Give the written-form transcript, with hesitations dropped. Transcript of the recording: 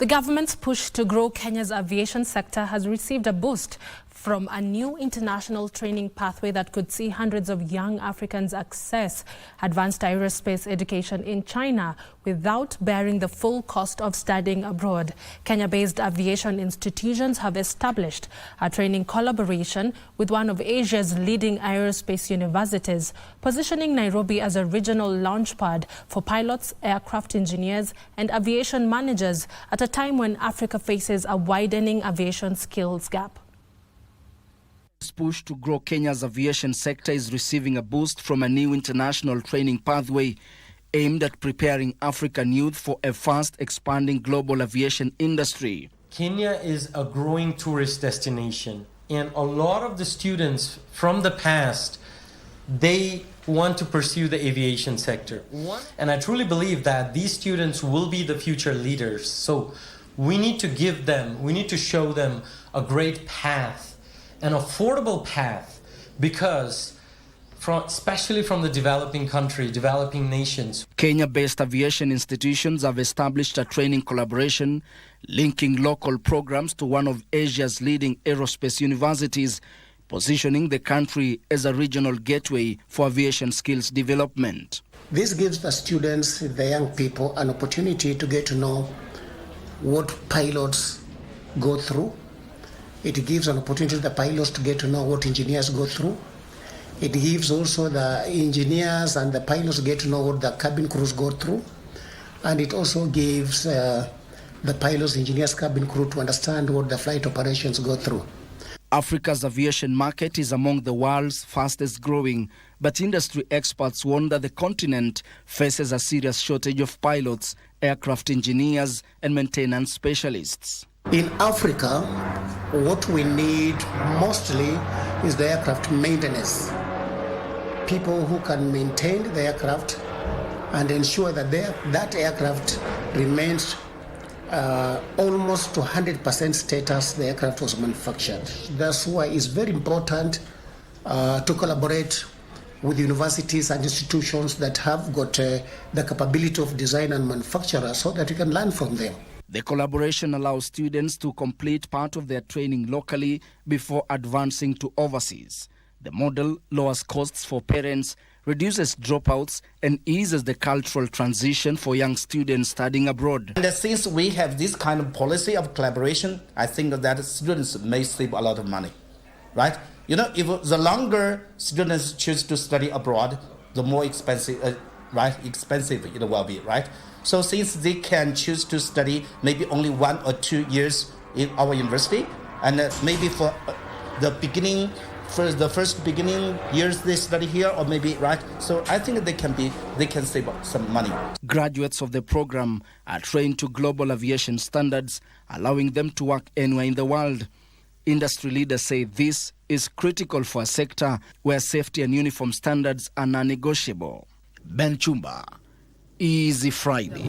The government's push to grow Kenya's aviation sector has received a boost from a new international training pathway that could see hundreds of young Africans access advanced aerospace education in China without bearing the full cost of studying abroad. Kenya-based aviation institutions have established a training collaboration with one of Asia's leading aerospace universities, positioning Nairobi as a regional launchpad for pilots, aircraft engineers, and aviation managers at a time when Africa faces a widening aviation skills gap. This push to grow Kenya's aviation sector is receiving a boost from a new international training pathway aimed at preparing African youth for a fast-expanding global aviation industry. Kenya is a growing tourist destination, and a lot of the students from the past, they want to pursue the aviation sector. And I truly believe that these students will be the future leaders. So we need to show them a great path, an affordable path, because especially from the developing nations. Kenya-based aviation institutions have established a training collaboration linking local programs to one of Asia's leading aerospace universities, positioning the country as a regional gateway for aviation skills development. This gives the students, the young people, an opportunity to get to know what pilots go through. It gives an opportunity to the pilots to get to know what engineers go through. It gives also the engineers and the pilots get to know what the cabin crews go through. And it also gives the pilots, engineers, cabin crew to understand what the flight operations go through. Africa's aviation market is among the world's fastest growing, but industry experts warn that the continent faces a serious shortage of pilots, aircraft engineers, and maintenance specialists. In Africa, what we need mostly is the aircraft maintenance. People who can maintain the aircraft and ensure that that aircraft remains almost to 100% status the aircraft was manufactured. That's why it's very important to collaborate with universities and institutions that have got the capability of design and manufacture so that we can learn from them. The collaboration allows students to complete part of their training locally before advancing to overseas. The model lowers costs for parents, reduces dropouts, and eases the cultural transition for young students studying abroad. And since we have this kind of policy of collaboration, I think that students may save a lot of money, right? You know, if the longer students choose to study abroad, the more expensive it will be, right? So since they can choose to study maybe only 1 or 2 years in our university, and maybe for the first beginning years they study here, or maybe, right? So I think they can save some money. Graduates of the program are trained to global aviation standards, allowing them to work anywhere in the world. Industry leaders say this is critical for a sector where safety and uniform standards are non-negotiable. Ben Chumba, Easy Friday.